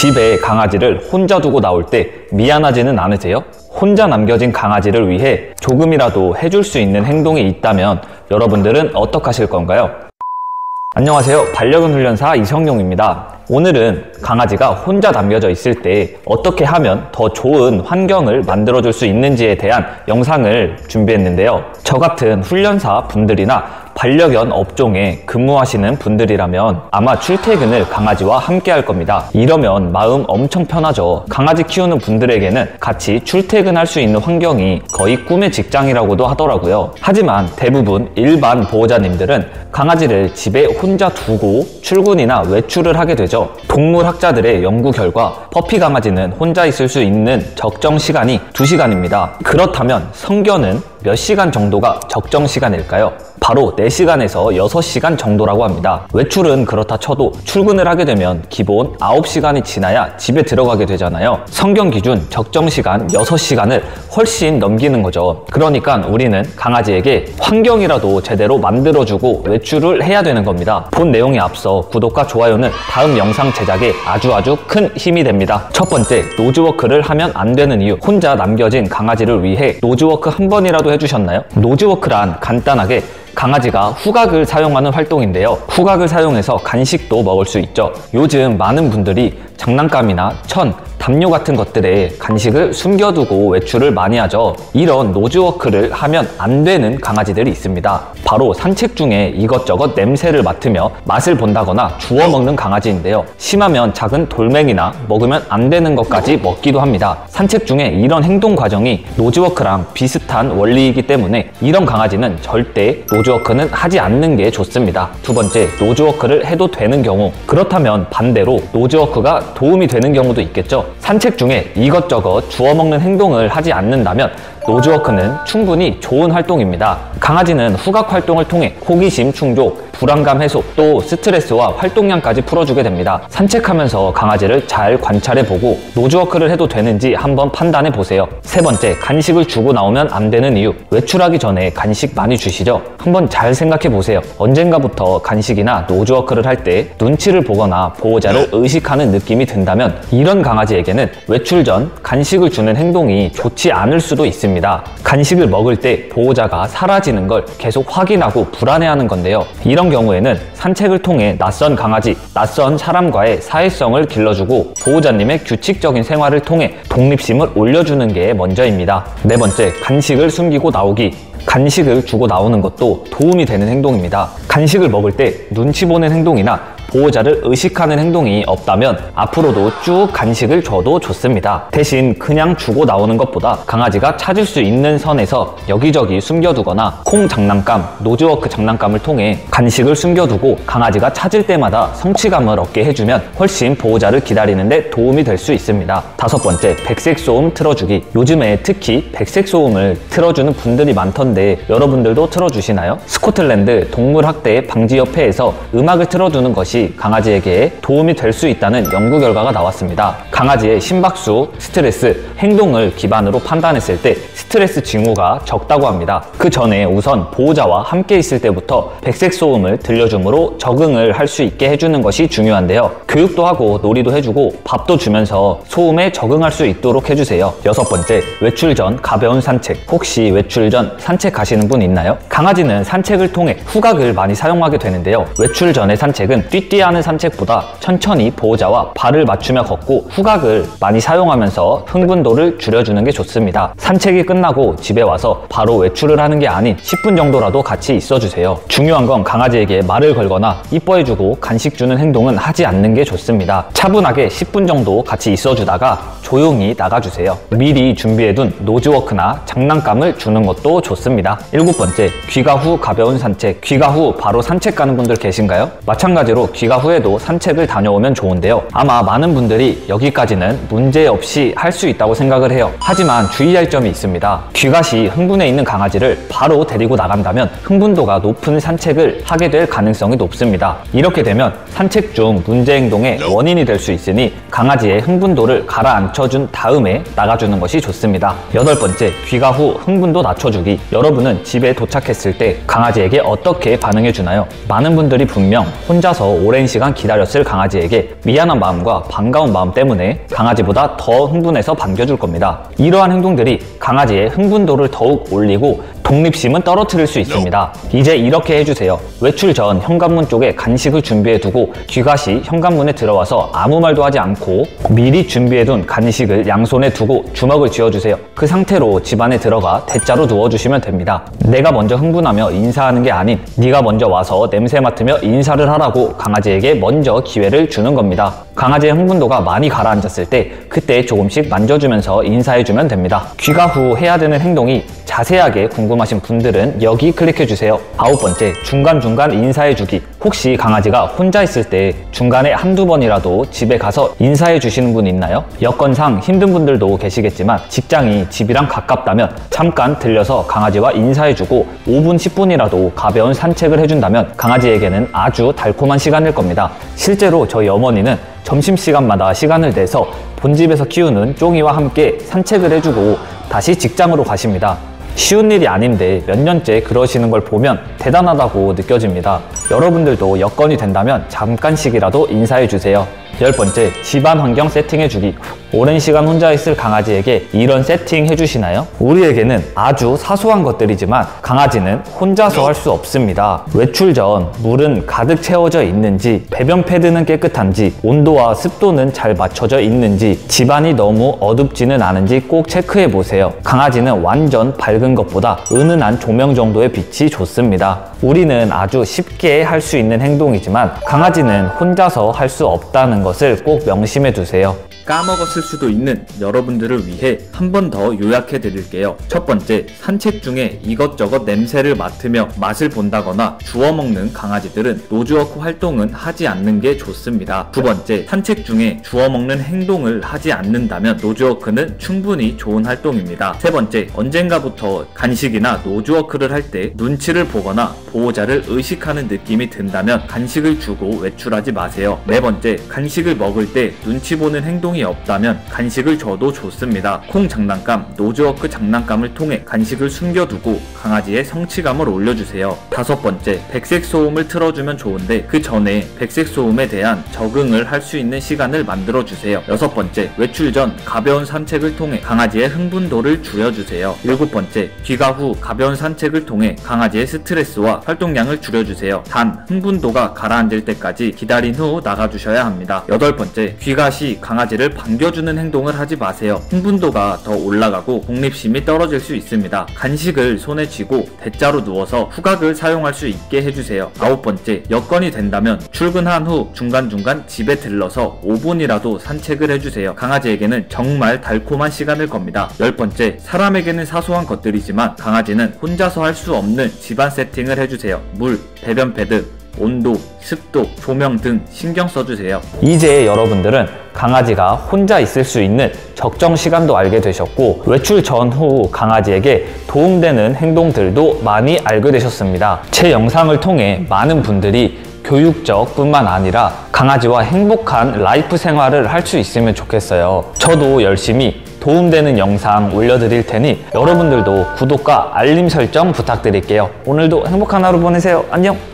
집에 강아지를 혼자 두고 나올 때 미안하지는 않으세요? 혼자 남겨진 강아지를 위해 조금이라도 해줄 수 있는 행동이 있다면 여러분들은 어떻게 하실 건가요? 안녕하세요. 반려견 훈련사 이성용입니다. 오늘은 강아지가 혼자 남겨져 있을 때 어떻게 하면 더 좋은 환경을 만들어줄 수 있는지에 대한 영상을 준비했는데요. 저 같은 훈련사 분들이나 반려견 업종에 근무하시는 분들이라면 아마 출퇴근을 강아지와 함께 할 겁니다. 이러면 마음 엄청 편하죠. 강아지 키우는 분들에게는 같이 출퇴근할 수 있는 환경이 거의 꿈의 직장이라고도 하더라고요. 하지만 대부분 일반 보호자님들은 강아지를 집에 혼자 두고 출근이나 외출을 하게 되죠. 동물학자들의 연구 결과 퍼피 강아지는 혼자 있을 수 있는 적정 시간이 2시간입니다. 그렇다면 성견은 몇 시간 정도가 적정 시간일까요? 바로 4시간에서 6시간 정도라고 합니다. 외출은 그렇다 쳐도 출근을 하게 되면 기본 9시간이 지나야 집에 들어가게 되잖아요. 성견 기준 적정 시간 6시간을 훨씬 넘기는 거죠. 그러니까 우리는 강아지에게 환경이라도 제대로 만들어주고 외출을 해야 되는 겁니다. 본 내용에 앞서 구독과 좋아요는 다음 영상 제작에 아주 큰 힘이 됩니다. 첫 번째, 노즈워크를 하면 안 되는 이유. 혼자 남겨진 강아지를 위해 노즈워크 한 번이라도 해주셨나요? 노즈워크란 간단하게 강아지가 후각을 사용하는 활동인데요. 후각을 사용해서 간식도 먹을 수 있죠. 요즘 많은 분들이 장난감이나 천, 담요 같은 것들에 간식을 숨겨두고 외출을 많이 하죠. 이런 노즈워크를 하면 안 되는 강아지들이 있습니다. 바로 산책 중에 이것저것 냄새를 맡으며 맛을 본다거나 주워 먹는 강아지인데요. 심하면 작은 돌멩이나 먹으면 안 되는 것까지 먹기도 합니다. 산책 중에 이런 행동 과정이 노즈워크랑 비슷한 원리이기 때문에 이런 강아지는 절대 노즈워크는 하지 않는 게 좋습니다. 두 번째, 노즈워크를 해도 되는 경우. 그렇다면 반대로 노즈워크가 도움이 되는 경우도 있겠죠. 산책 중에 이것저것 주워 먹는 행동을 하지 않는다면 노즈워크는 충분히 좋은 활동입니다. 강아지는 후각 활동을 통해 호기심 충족, 불안감 해소, 또 스트레스와 활동량까지 풀어주게 됩니다. 산책하면서 강아지를 잘 관찰해보고 노즈워크를 해도 되는지 한번 판단해보세요. 세 번째, 간식을 주고 나오면 안 되는 이유. 외출하기 전에 간식 많이 주시죠? 한번 잘 생각해보세요. 언젠가부터 간식이나 노즈워크를 할 때 눈치를 보거나 보호자를 의식하는 느낌이 든다면 이런 강아지에게는 외출 전 간식을 주는 행동이 좋지 않을 수도 있습니다. 간식을 먹을 때 보호자가 사라지는 걸 계속 확인하고 불안해하는 건데요. 이런 경우에는 산책을 통해 낯선 강아지, 낯선 사람과의 사회성을 길러주고 보호자님의 규칙적인 생활을 통해 독립심을 올려주는 게 먼저입니다. 네 번째, 간식을 숨기고 나오기. 간식을 주고 나오는 것도 도움이 되는 행동입니다. 간식을 먹을 때 눈치 보는 행동이나 보호자를 의식하는 행동이 없다면 앞으로도 쭉 간식을 줘도 좋습니다. 대신 그냥 주고 나오는 것보다 강아지가 찾을 수 있는 선에서 여기저기 숨겨두거나 콩 장난감, 노즈워크 장난감을 통해 간식을 숨겨두고 강아지가 찾을 때마다 성취감을 얻게 해주면 훨씬 보호자를 기다리는데 도움이 될 수 있습니다. 다섯 번째, 백색 소음 틀어주기. 요즘에 특히 백색 소음을 틀어주는 분들이 많던데 여러분들도 틀어주시나요? 스코틀랜드 동물학대 방지협회에서 음악을 틀어두는 것이 강아지에게 도움이 될 수 있다는 연구 결과가 나왔습니다. 강아지의 심박수, 스트레스, 행동을 기반으로 판단했을 때 스트레스 징후가 적다고 합니다. 그 전에 우선 보호자와 함께 있을 때부터 백색 소음을 들려줌으로 적응을 할 수 있게 해주는 것이 중요한데요. 교육도 하고 놀이도 해주고 밥도 주면서 소음에 적응할 수 있도록 해주세요. 여섯 번째, 외출 전 가벼운 산책. 혹시 외출 전 산책 가시는 분 있나요? 강아지는 산책을 통해 후각을 많이 사용하게 되는데요. 외출 전의 산책은 띠띠하는 산책보다 천천히 보호자와 발을 맞추며 걷고 후각을 많이 사용하면서 흥분도를 줄여주는 게 좋습니다. 산책이 끝나고 집에 와서 바로 외출을 하는 게 아닌 10분 정도라도 같이 있어주세요. 중요한 건 강아지에게 말을 걸거나 이뻐해주고 간식 주는 행동은 하지 않는 게 좋습니다. 차분하게 10분 정도 같이 있어주다가 조용히 나가주세요. 미리 준비해둔 노즈워크나 장난감을 주는 것도 좋습니다. 일곱 번째, 귀가 후 가벼운 산책. 귀가 후 바로 산책 가는 분들 계신가요? 마찬가지로 귀가 후에도 산책을 다녀오면 좋은데요. 아마 많은 분들이 여기까지는 문제없이 할 수 있다고 생각을 해요. 하지만 주의할 점이 있습니다. 귀갓이 흥분해 있는 강아지를 바로 데리고 나간다면 흥분도가 높은 산책을 하게 될 가능성이 높습니다. 이렇게 되면 산책 중 문제 행동의 원인이 될 수 있으니 강아지의 흥분도를 가라앉혀준 다음에 나가주는 것이 좋습니다. 여덟 번째, 귀가 후 흥분도 낮춰주기. 여러분은 집에 도착했을 때 강아지에게 어떻게 반응해주나요? 많은 분들이 분명 혼자서 오랜 시간 기다렸을 강아지에게 미안한 마음과 반가운 마음 때문에 강아지보다 더 흥분해서 반겨줄 겁니다. 이러한 행동들이 강아지의 흥분도를 더욱 올리고 독립심은 떨어뜨릴 수 있습니다. 이제 이렇게 해주세요. 외출 전 현관문 쪽에 간식을 준비해두고 귀가시 현관문에 들어와서 아무 말도 하지 않고 미리 준비해둔 간식을 양손에 두고 주먹을 쥐어주세요. 그 상태로 집 안에 들어가 대자로 누워주시면 됩니다. 내가 먼저 흥분하며 인사하는 게 아닌 네가 먼저 와서 냄새 맡으며 인사를 하라고 강아지에게 먼저 기회를 주는 겁니다. 강아지의 흥분도가 많이 가라앉았을 때 그때 조금씩 만져주면서 인사해주면 됩니다. 귀가 후 해야 되는 행동이 자세하게 궁금하신 분들은 여기 클릭해주세요. 9번째, 중간중간 인사해주기. 혹시 강아지가 혼자 있을 때 중간에 한두 번이라도 집에 가서 인사해주시는 분 있나요? 여건상 힘든 분들도 계시겠지만 직장이 집이랑 가깝다면 잠깐 들려서 강아지와 인사해주고 5분, 10분이라도 가벼운 산책을 해준다면 강아지에게는 아주 달콤한 시간일 겁니다. 실제로 저희 어머니는 점심시간마다 시간을 내서 본집에서 키우는 쫑이와 함께 산책을 해주고 다시 직장으로 가십니다. 쉬운 일이 아닌데 몇 년째 그러시는 걸 보면 대단하다고 느껴집니다. 여러분들도 여건이 된다면 잠깐씩이라도 인사해주세요. 10번째, 집안 환경 세팅해주기. 오랜 시간 혼자 있을 강아지에게 이런 세팅 해주시나요? 우리에게는 아주 사소한 것들이지만 강아지는 혼자서 할 수 없습니다. 외출 전 물은 가득 채워져 있는지, 배변 패드는 깨끗한지, 온도와 습도는 잘 맞춰져 있는지, 집안이 너무 어둡지는 않은지 꼭 체크해 보세요. 강아지는 완전 밝은 것보다 은은한 조명 정도의 빛이 좋습니다. 우리는 아주 쉽게 할 수 있는 행동이지만 강아지는 혼자서 할 수 없다는 것을 꼭 명심해 두세요. 까먹었을 수도 있는 여러분들을 위해 한 번 더 요약해 드릴게요. 첫 번째, 산책 중에 이것저것 냄새를 맡으며 맛을 본다거나 주워 먹는 강아지들은 노즈워크 활동은 하지 않는 게 좋습니다. 두 번째, 산책 중에 주워 먹는 행동을 하지 않는다면 노즈워크는 충분히 좋은 활동입니다. 세 번째, 언젠가부터 간식이나 노즈워크를 할 때 눈치를 보거나 보호자를 의식하는 느낌이 든다면 간식을 주고 외출하지 마세요. 네 번째, 간식을 먹을 때 눈치 보는 행동이 없다면 간식을 줘도 좋습니다. 콩 장난감, 노즈워크 장난감을 통해 간식을 숨겨두고 강아지의 성취감을 올려주세요. 다섯 번째, 백색 소음을 틀어주면 좋은데 그 전에 백색 소음에 대한 적응을 할 수 있는 시간을 만들어주세요. 여섯 번째, 외출 전 가벼운 산책을 통해 강아지의 흥분도를 줄여주세요. 일곱 번째, 귀가 후 가벼운 산책을 통해 강아지의 스트레스와 활동량을 줄여주세요. 단, 흥분도가 가라앉을 때까지 기다린 후 나가주셔야 합니다. 여덟 번째, 귀가 시 강아지를 반겨주는 행동을 하지 마세요. 흥분도가 더 올라가고 독립심이 떨어질 수 있습니다. 간식을 손에 쥐고 대자로 누워서 후각을 사용할 수 있게 해주세요. 아홉 번째, 여건이 된다면 출근한 후 중간중간 집에 들러서 5분이라도 산책을 해주세요. 강아지에게는 정말 달콤한 시간일 겁니다. 열 번째, 사람에게는 사소한 것들이지만 강아지는 혼자서 할 수 없는 집안 세팅을 해주세요. 물, 배변 패드, 온도, 습도, 조명 등 신경 써주세요. 이제 여러분들은 강아지가 혼자 있을 수 있는 적정 시간도 알게 되셨고 외출 전후 강아지에게 도움되는 행동들도 많이 알게 되셨습니다. 제 영상을 통해 많은 분들이 교육적 뿐만 아니라 강아지와 행복한 라이프 생활을 할 수 있으면 좋겠어요. 저도 열심히 도움되는 영상 올려드릴 테니 여러분들도 구독과 알림 설정 부탁드릴게요. 오늘도 행복한 하루 보내세요. 안녕!